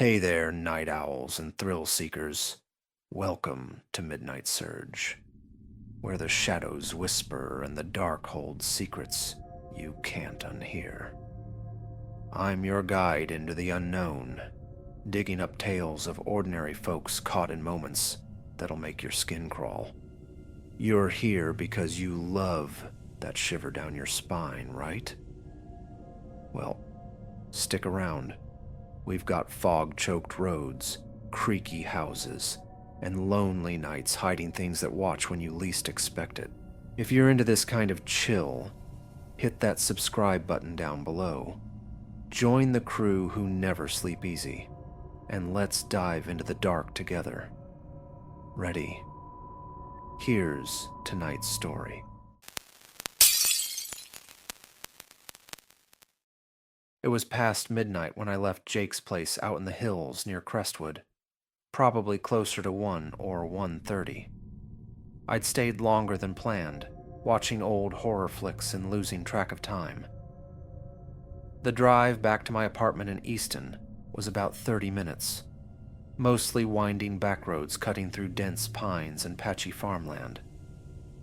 Hey there, night owls and thrill seekers. Welcome to Midnight Surge, where the shadows whisper and the dark holds secrets you can't unhear. I'm your guide into the unknown, digging up tales of ordinary folks caught in moments that'll make your skin crawl. You're here because you love that shiver down your spine, right? Well, stick around. We've got fog-choked roads, creaky houses, and lonely nights hiding things that watch when you least expect it. If you're into this kind of chill, hit that subscribe button down below. Join the crew who never sleep easy, and let's dive into the dark together. Ready? Here's tonight's story. It was past midnight when I left Jake's place out in the hills near Crestwood, probably closer to 1 or 1:30. I'd stayed longer than planned, watching old horror flicks and losing track of time. The drive back to my apartment in Easton was about 30 minutes, mostly winding back roads cutting through dense pines and patchy farmland.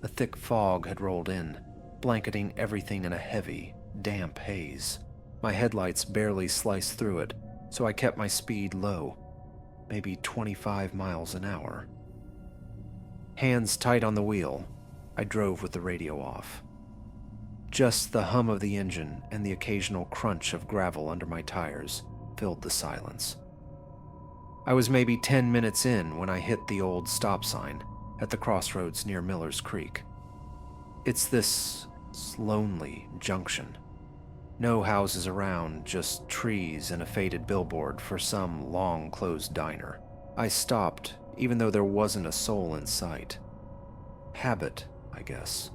A thick fog had rolled in, blanketing everything in a heavy, damp haze. My headlights barely sliced through it, so I kept my speed low, maybe 25 miles an hour. Hands tight on the wheel, I drove with the radio off. Just the hum of the engine and the occasional crunch of gravel under my tires filled the silence. I was maybe 10 minutes in when I hit the old stop sign at the crossroads near Miller's Creek. It's this lonely junction. No houses around, just trees and a faded billboard for some long-closed diner. I stopped, even though there wasn't a soul in sight. Habit, I guess.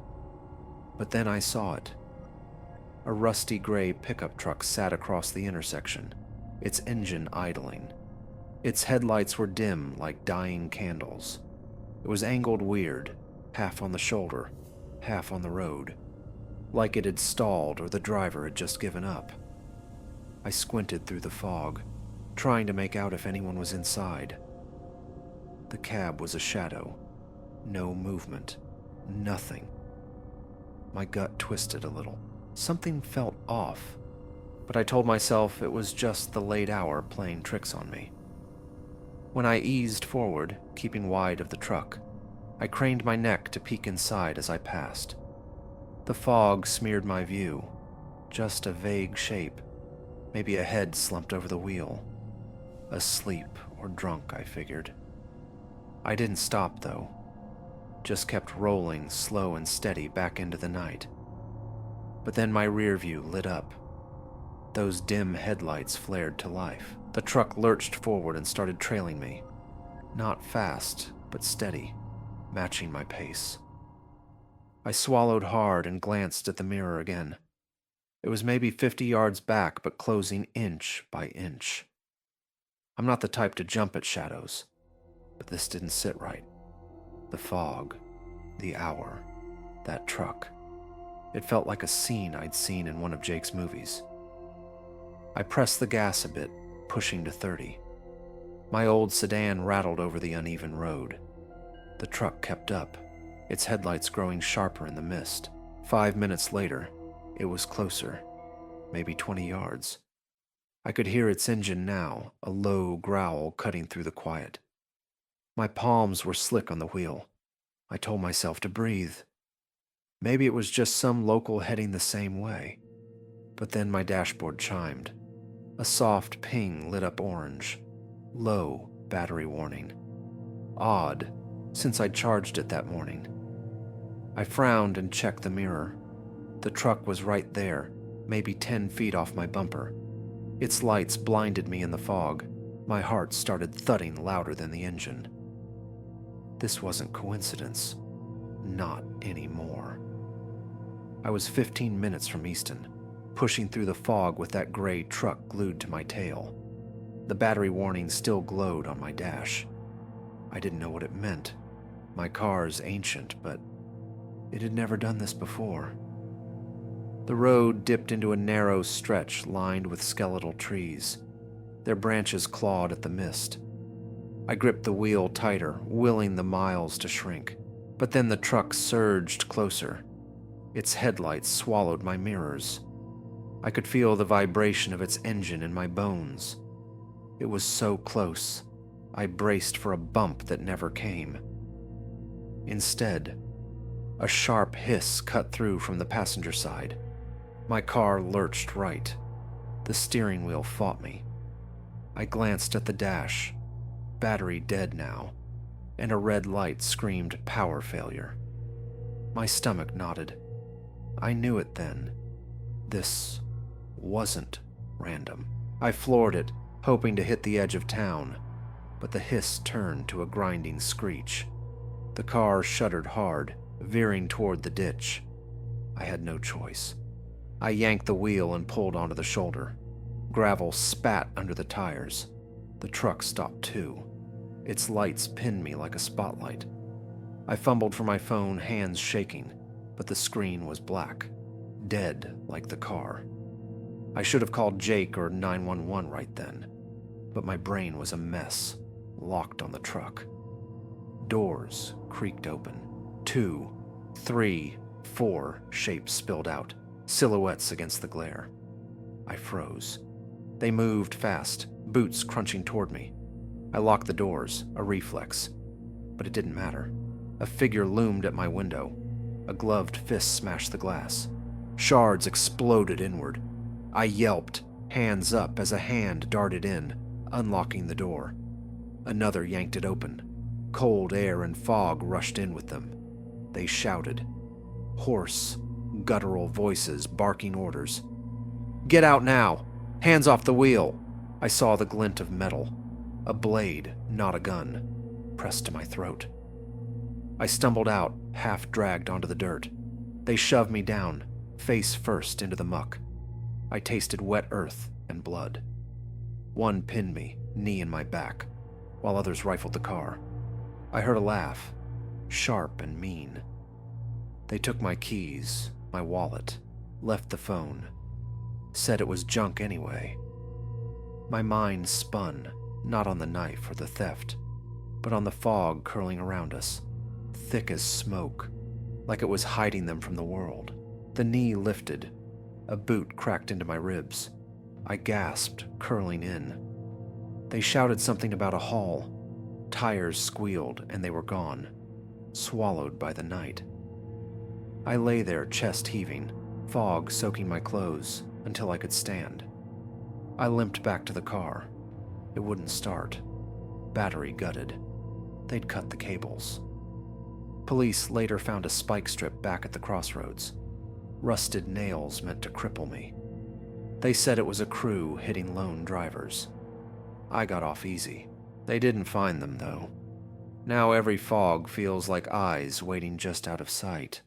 But then I saw it. A rusty gray pickup truck sat across the intersection, its engine idling. Its headlights were dim like dying candles. It was angled weird, half on the shoulder, half on the road, like it had stalled or the driver had just given up. I squinted through the fog, trying to make out if anyone was inside. The cab was a shadow. No movement. Nothing. My gut twisted a little. Something felt off, but I told myself it was just the late hour playing tricks on me. When I eased forward, keeping wide of the truck, I craned my neck to peek inside as I passed. The fog smeared my view, just a vague shape, maybe a head slumped over the wheel. Asleep or drunk, I figured. I didn't stop, though, just kept rolling slow and steady back into the night. But then my rear view lit up. Those dim headlights flared to life. The truck lurched forward and started trailing me. Not fast, but steady, matching my pace. I swallowed hard and glanced at the mirror again. It was maybe 50 yards back, but closing inch by inch. I'm not the type to jump at shadows, but this didn't sit right. The fog, the hour, that truck. It felt like a scene I'd seen in one of Jake's movies. I pressed the gas a bit, pushing to 30. My old sedan rattled over the uneven road. The truck kept up, its headlights growing sharper in the mist. 5 minutes later, it was closer, maybe 20 yards. I could hear its engine now, a low growl cutting through the quiet. My palms were slick on the wheel. I told myself to breathe. Maybe it was just some local heading the same way. But then my dashboard chimed. A soft ping lit up orange. Low battery warning. Odd, since I'd charged it that morning. I frowned and checked the mirror. The truck was right there, maybe 10 feet off my bumper. Its lights blinded me in the fog. My heart started thudding louder than the engine. This wasn't coincidence. Not anymore. I was 15 minutes from Easton, pushing through the fog with that gray truck glued to my tail. The battery warning still glowed on my dash. I didn't know what it meant. My car's ancient, but it had never done this before. The road dipped into a narrow stretch lined with skeletal trees. Their branches clawed at the mist. I gripped the wheel tighter, willing the miles to shrink. But then the truck surged closer. Its headlights swallowed my mirrors. I could feel the vibration of its engine in my bones. It was so close, I braced for a bump that never came. Instead, a sharp hiss cut through from the passenger side. My car lurched right. The steering wheel fought me. I glanced at the dash, battery dead now, and a red light screamed power failure. My stomach knotted. I knew it then. This wasn't random. I floored it, hoping to hit the edge of town, but the hiss turned to a grinding screech. The car shuddered hard, veering toward the ditch. I had no choice. I yanked the wheel and pulled onto the shoulder. Gravel spat under the tires. The truck stopped too. Its lights pinned me like a spotlight. I fumbled for my phone, hands shaking, but the screen was black, dead like the car. I should have called Jake or 911 right then, but my brain was a mess, locked on the truck. Doors creaked open. 2, 3, 4 shapes spilled out, silhouettes against the glare. I froze. They moved fast, boots crunching toward me. I locked the doors, a reflex. But it didn't matter. A figure loomed at my window. A gloved fist smashed the glass. Shards exploded inward. I yelped, hands up as a hand darted in, unlocking the door. Another yanked it open. Cold air and fog rushed in with them. They shouted. Hoarse, guttural voices barking orders. "Get out now! Hands off the wheel!" I saw the glint of metal. A blade, not a gun, pressed to my throat. I stumbled out, half dragged onto the dirt. They shoved me down, face first into the muck. I tasted wet earth and blood. One pinned me, knee in my back, while others rifled the car. I heard a laugh, sharp and mean. They took my keys, my wallet, left the phone, said it was junk anyway. My mind spun, not on the knife or the theft, but on the fog curling around us, thick as smoke, like it was hiding them from the world. The knee lifted. A boot cracked into my ribs. I gasped, curling in. They shouted something about a haul. Tires squealed, and they were gone, swallowed by the night. I lay there, chest heaving, fog soaking my clothes, until I could stand. I limped back to the car. It wouldn't start. Battery gutted. They'd cut the cables. Police later found a spike strip back at the crossroads. Rusted nails meant to cripple me. They said it was a crew hitting lone drivers. I got off easy. They didn't find them, though. Now every fog feels like eyes waiting just out of sight.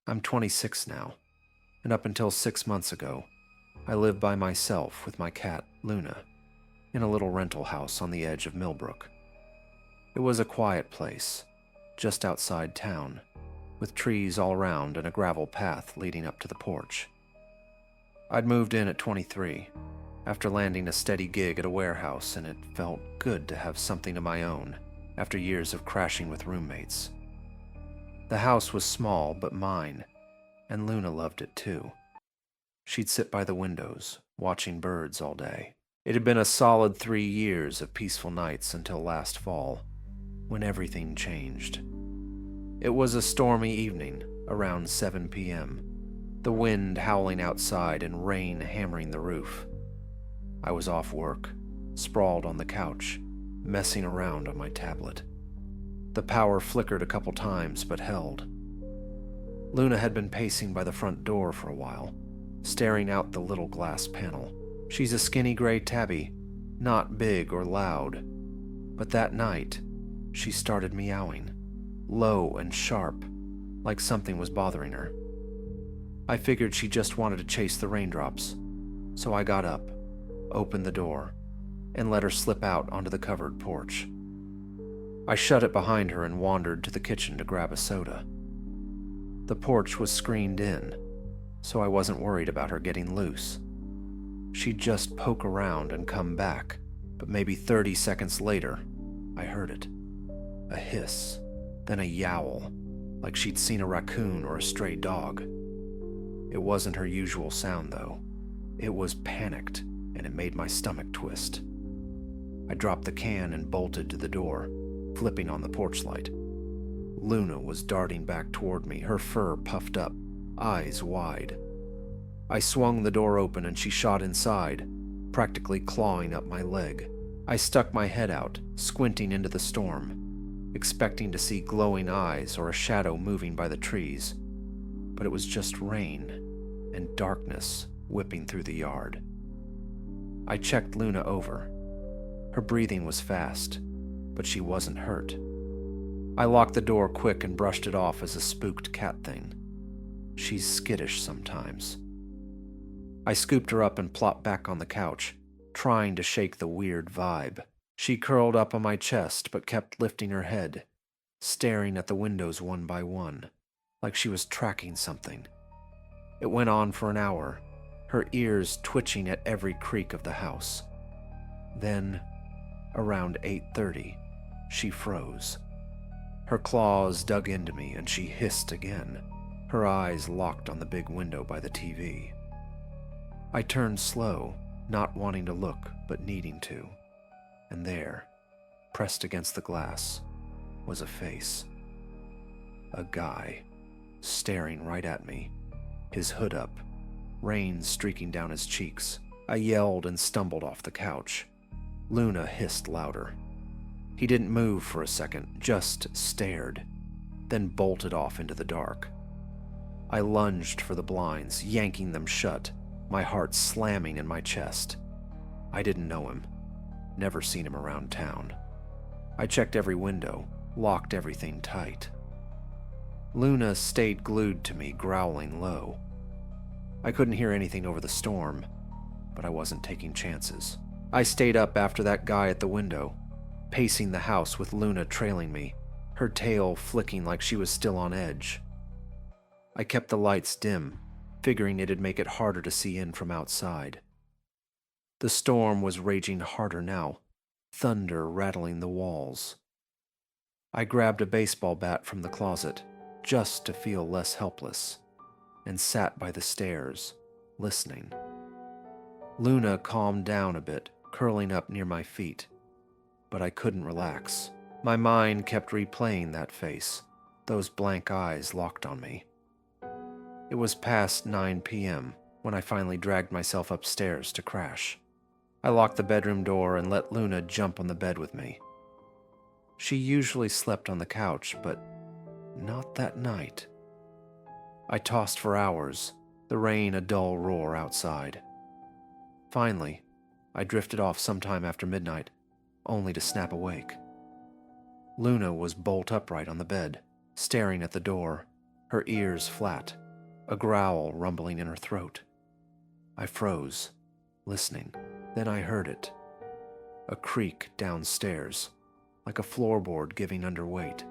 I'm 26 now, and up until 6 months ago, I lived by myself with my cat, Luna, in a little rental house on the edge of Millbrook. It was a quiet place, just outside town, with trees all around and a gravel path leading up to the porch. I'd moved in at 23, after landing a steady gig at a warehouse, and it felt good to have something of my own after years of crashing with roommates. The house was small but mine, and Luna loved it too. She'd sit by the windows, watching birds all day. It had been a solid 3 years of peaceful nights until last fall, when everything changed. It was a stormy evening, around 7 p.m., the wind howling outside and rain hammering the roof. I was off work, sprawled on the couch, messing around on my tablet. The power flickered a couple times but held. Luna had been pacing by the front door for a while, staring out the little glass panel. She's a skinny gray tabby, not big or loud, but that night she started meowing, low and sharp, like something was bothering her. I figured she just wanted to chase the raindrops, so I got up, opened the door, and let her slip out onto the covered porch. I shut it behind her and wandered to the kitchen to grab a soda. The porch was screened in, so I wasn't worried about her getting loose. She'd just poke around and come back, but maybe 30 seconds later, I heard it. A hiss, then a yowl, like she'd seen a raccoon or a stray dog. It wasn't her usual sound, though. It was panicked, and it made my stomach twist. I dropped the can and bolted to the door, flipping on the porch light. Luna was darting back toward me, her fur puffed up, eyes wide. I swung the door open and she shot inside, practically clawing up my leg. I stuck my head out, squinting into the storm, expecting to see glowing eyes or a shadow moving by the trees. But it was just rain and darkness whipping through the yard. I checked Luna over. Her breathing was fast, but she wasn't hurt. I locked the door quick and brushed it off as a spooked cat thing. She's skittish sometimes. I scooped her up and plopped back on the couch, trying to shake the weird vibe. She curled up on my chest but kept lifting her head, staring at the windows one by one, like she was tracking something. It went on for an hour, her ears twitching at every creak of the house. Then, around 8:30, she froze. Her claws dug into me and she hissed again, her eyes locked on the big window by the TV. I turned slow, not wanting to look, but needing to. And there, pressed against the glass, was a face. A guy, staring right at me, his hood up, rain streaking down his cheeks. I yelled and stumbled off the couch. Luna hissed louder. He didn't move for a second, just stared, then bolted off into the dark. I lunged for the blinds, yanking them shut, my heart slamming in my chest. I didn't know him, never seen him around town. I checked every window, locked everything tight. Luna stayed glued to me, growling low. I couldn't hear anything over the storm, but I wasn't taking chances. I stayed up after that guy at the window, pacing the house with Luna trailing me, her tail flicking like she was still on edge. I kept the lights dim, figuring it'd make it harder to see in from outside. The storm was raging harder now, thunder rattling the walls. I grabbed a baseball bat from the closet, just to feel less helpless, and sat by the stairs, listening. Luna calmed down a bit, curling up near my feet, but I couldn't relax. My mind kept replaying that face, those blank eyes locked on me. It was past 9 p.m. when I finally dragged myself upstairs to crash. I locked the bedroom door and let Luna jump on the bed with me. She usually slept on the couch, but not that night. I tossed for hours, the rain a dull roar outside. Finally, I drifted off sometime after midnight, only to snap awake. Luna was bolt upright on the bed, staring at the door, her ears flat, a growl rumbling in her throat. I froze, listening. Then I heard it. A creak downstairs, like a floorboard giving under weight.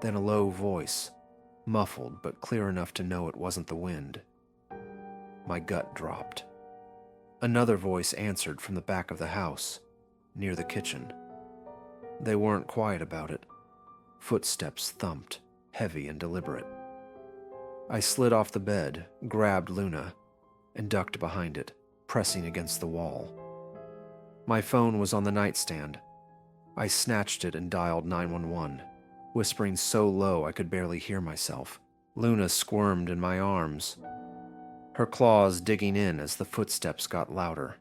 Then a low voice, muffled but clear enough to know it wasn't the wind. My gut dropped. Another voice answered from the back of the house, near the kitchen. They weren't quiet about it. Footsteps thumped, heavy and deliberate. I slid off the bed, grabbed Luna, and ducked behind it, pressing against the wall. My phone was on the nightstand. I snatched it and dialed 911, whispering so low I could barely hear myself. Luna squirmed in my arms, her claws digging in as the footsteps got louder.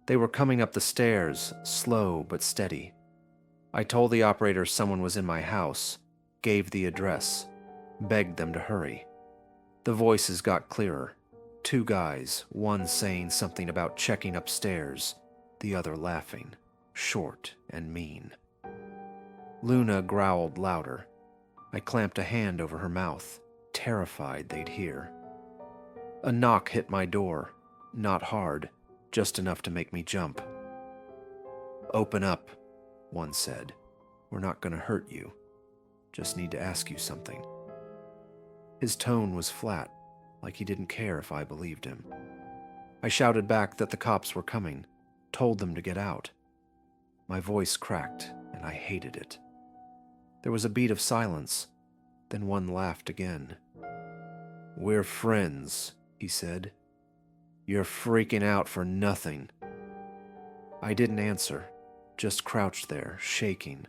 They were coming up the stairs, slow but steady. I told the operator someone was in my house, gave the address, begged them to hurry. The voices got clearer. Two guys, one saying something about checking upstairs, the other laughing, short and mean. Luna growled louder. I clamped a hand over her mouth, terrified they'd hear. A knock hit my door, not hard, just enough to make me jump. "Open up," one said. "We're not going to hurt you. Just need to ask you something." His tone was flat, like he didn't care if I believed him. I shouted back that the cops were coming, told them to get out. My voice cracked, and I hated it. There was a beat of silence, then one laughed again. "We're friends," he said. "You're freaking out for nothing." I didn't answer, just crouched there, shaking,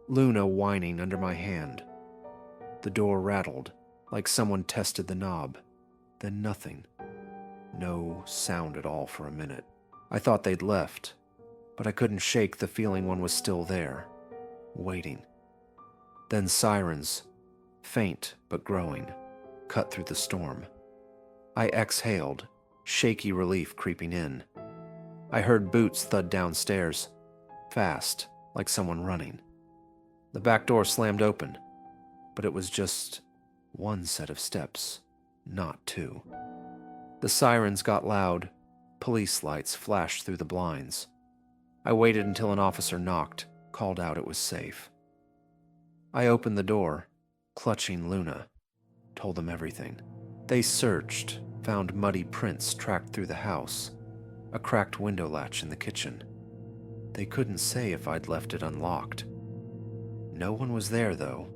Luna whining under my hand. The door rattled, like someone tested the knob. Then nothing. No sound at all for a minute. I thought they'd left, but I couldn't shake the feeling one was still there, waiting. Then sirens, faint but growing, cut through the storm. I exhaled, shaky relief creeping in. I heard boots thud downstairs, fast, like someone running. The back door slammed open, but it was just one set of steps, not two. The sirens got loud. Police lights flashed through the blinds. I waited until an officer knocked, called out it was safe. I opened the door, clutching Luna, told them everything. They searched, found muddy prints tracked through the house, a cracked window latch in the kitchen. They couldn't say if I'd left it unlocked. No one was there, though.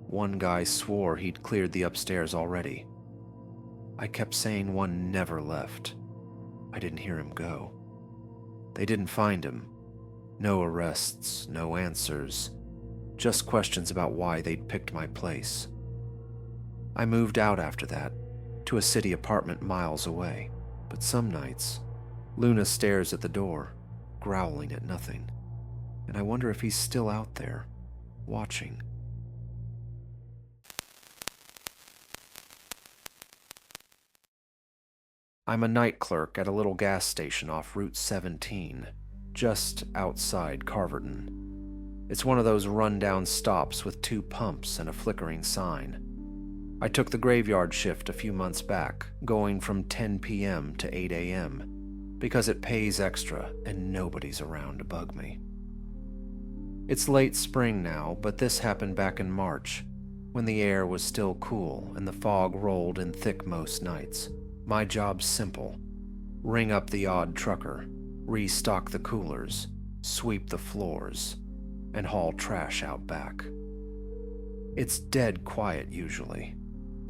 One guy swore he'd cleared the upstairs already. I kept saying one never left. I didn't hear him go. They didn't find him. No arrests, no answers, just questions about why they'd picked my place. I moved out after that, to a city apartment miles away, but some nights, Luna stares at the door, growling at nothing, and I wonder if he's still out there, watching. I'm a night clerk at a little gas station off Route 17, just outside Carverton. It's one of those run-down stops with 2 pumps and a flickering sign. I took the graveyard shift a few months back, going from 10 p.m. to 8 a.m., because it pays extra and nobody's around to bug me. It's late spring now, but this happened back in March, when the air was still cool and the fog rolled in thick most nights. My job's simple. Ring up the odd trucker, restock the coolers, sweep the floors, and haul trash out back. It's dead quiet usually,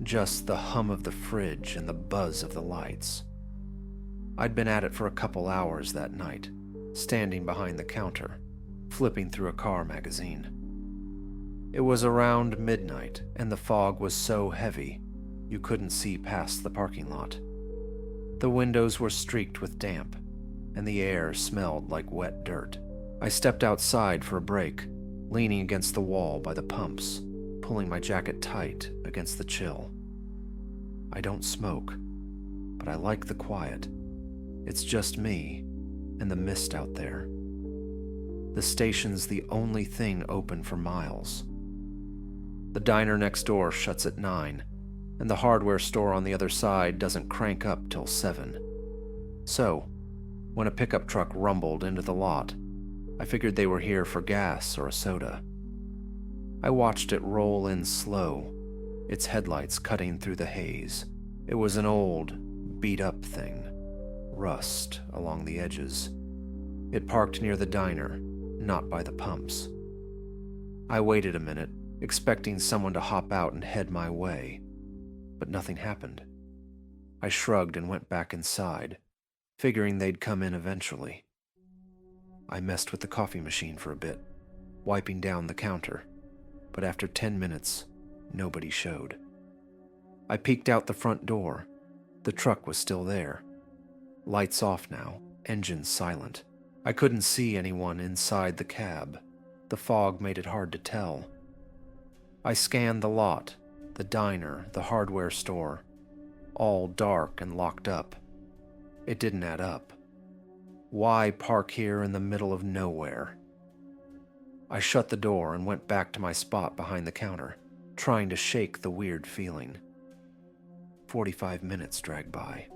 just the hum of the fridge and the buzz of the lights. I'd been at it for a couple hours that night, standing behind the counter, flipping through a car magazine. It was around midnight, and the fog was so heavy you couldn't see past the parking lot. The windows were streaked with damp, and the air smelled like wet dirt. I stepped outside for a break, leaning against the wall by the pumps, pulling my jacket tight against the chill. I don't smoke, but I like the quiet. It's just me and the mist out there. The station's the only thing open for miles. The diner next door shuts at 9, and the hardware store on the other side doesn't crank up till 7. So, when a pickup truck rumbled into the lot, I figured they were here for gas or a soda. I watched it roll in slow, its headlights cutting through the haze. It was an old, beat-up thing, rust along the edges. It parked near the diner, not by the pumps. I waited a minute, expecting someone to hop out and head my way, but nothing happened. I shrugged and went back inside, figuring they'd come in eventually. I messed with the coffee machine for a bit, wiping down the counter, but after 10 minutes, nobody showed. I peeked out the front door. The truck was still there. Lights off now, engine silent. I couldn't see anyone inside the cab. The fog made it hard to tell. I scanned the lot, the diner, the hardware store, all dark and locked up. It didn't add up. Why park here in the middle of nowhere? I shut the door and went back to my spot behind the counter, trying to shake the weird feeling. 45 minutes dragged by.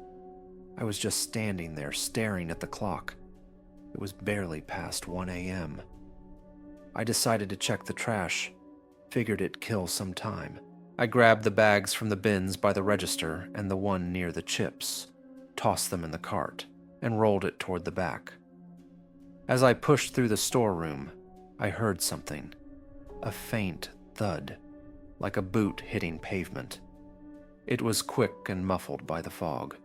I was just standing there staring at the clock. It was barely past 1 a.m. I decided to check the trash, figured it'd kill some time. I grabbed the bags from the bins by the register and the one near the chips, tossed them in the cart, and rolled it toward the back. As I pushed through the storeroom, I heard something, a faint thud, like a boot hitting pavement. It was quick and muffled by the fog.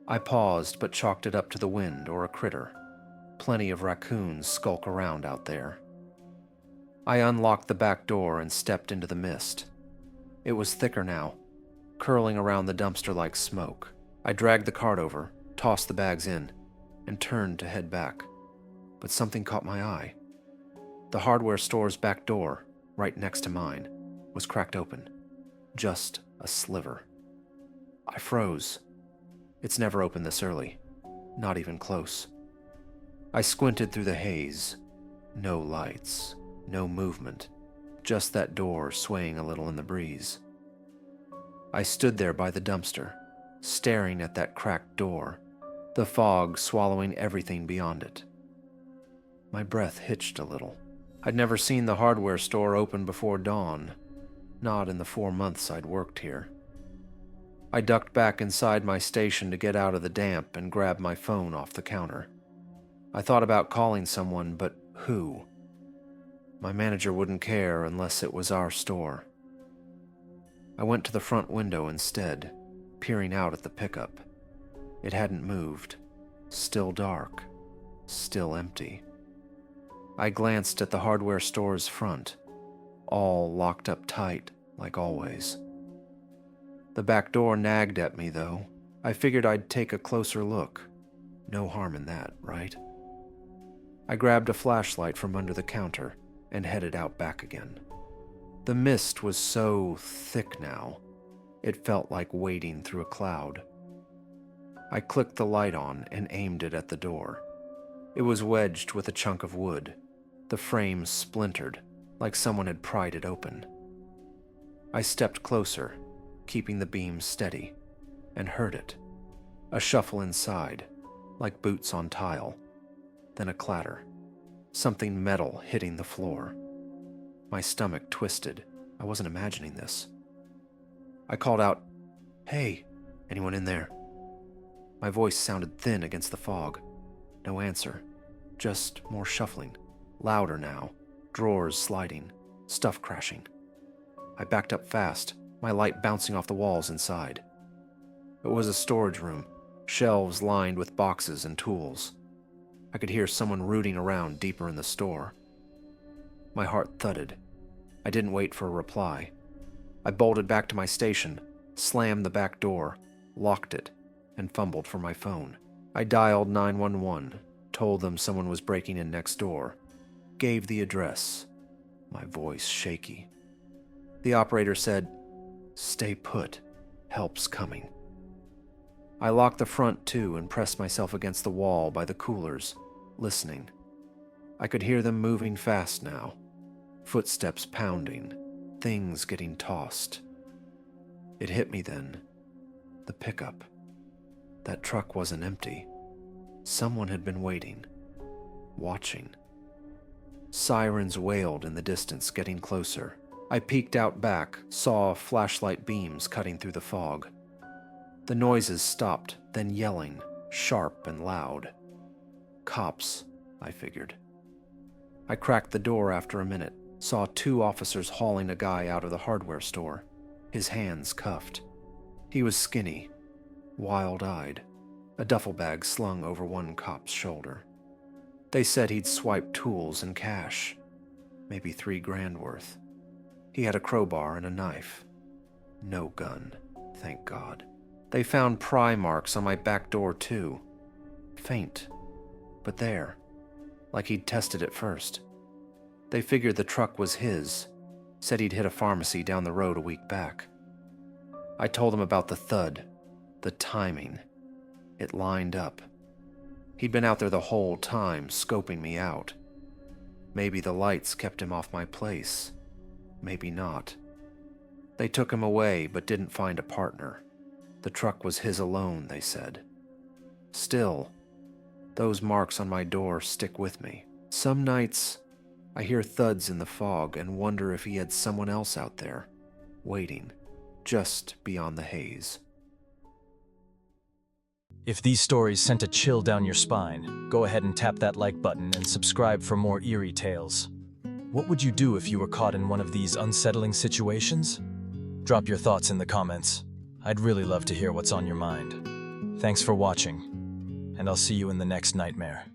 I paused but chalked it up to the wind or a critter. Plenty of raccoons skulk around out there. I unlocked the back door and stepped into the mist. It was thicker now, curling around the dumpster like smoke. I dragged the cart over, tossed the bags in, and turned to head back. But something caught my eye. The hardware store's back door, right next to mine, was cracked open. Just a sliver. I froze. It's never opened this early. Not even close. I squinted through the haze. No lights, no movement, just that door swaying a little in the breeze. I stood there by the dumpster, staring at that cracked door, the fog swallowing everything beyond it. My breath hitched a little. I'd never seen the hardware store open before dawn, not in the 4 months I'd worked here. I ducked back inside my station to get out of the damp and grab my phone off the counter. I thought about calling someone, but who? My manager wouldn't care unless it was our store. I went to the front window instead, peering out at the pickup. It hadn't moved. Still dark. Still empty. I glanced at the hardware store's front, all locked up tight, like always. The back door nagged at me, though. I figured I'd take a closer look. No harm in that, right? I grabbed a flashlight from under the counter and headed out back again. The mist was so thick now, it felt like wading through a cloud. I clicked the light on and aimed it at the door. It was wedged with a chunk of wood, the frame splintered, like someone had pried it open. I stepped closer, keeping the beam steady, and heard it. A shuffle inside, like boots on tile, then a clatter, something metal hitting the floor. My stomach twisted. I wasn't imagining this. I called out, "Hey, anyone in there?" My voice sounded thin against the fog. No answer, just more shuffling, louder now, drawers sliding, stuff crashing. I backed up fast, my light bouncing off the walls inside. It was a storage room, shelves lined with boxes and tools. I could hear someone rooting around deeper in the store. My heart thudded. I didn't wait for a reply. I bolted back to my station, slammed the back door, locked it, and fumbled for my phone. I dialed 911, told them someone was breaking in next door, gave the address, my voice shaky. The operator said, "Stay put, help's coming." I locked the front too and pressed myself against the wall by the coolers, listening. I could hear them moving fast now, footsteps pounding, things getting tossed. It hit me then. The pickup. That truck wasn't empty. Someone had been waiting, watching. Sirens wailed in the distance, getting closer. I peeked out back, saw flashlight beams cutting through the fog. The noises stopped, then yelling, sharp and loud. Cops, I figured. I cracked the door after a minute, saw 2 officers hauling a guy out of the hardware store, his hands cuffed. He was skinny, wild-eyed, a duffel bag slung over one cop's shoulder. They said he'd swiped tools and cash, maybe $3,000 worth. He had a crowbar and a knife. No gun, thank God. They found pry marks on my back door too. Faint, but there, like he'd tested it first. They figured the truck was his, said he'd hit a pharmacy down the road a week back. I told them about the thud, the timing. It lined up. He'd been out there the whole time, scoping me out. Maybe the lights kept him off my place. Maybe not. They took him away, but didn't find a partner. The truck was his alone, they said. Still, those marks on my door stick with me. Some nights, I hear thuds in the fog and wonder if he had someone else out there. waiting, just beyond the haze. If these stories sent a chill down your spine, go ahead and tap that like button and subscribe for more eerie tales. What would you do if you were caught in one of these unsettling situations? Drop your thoughts in the comments. I'd really love to hear what's on your mind. Thanks for watching, and I'll see you in the next nightmare.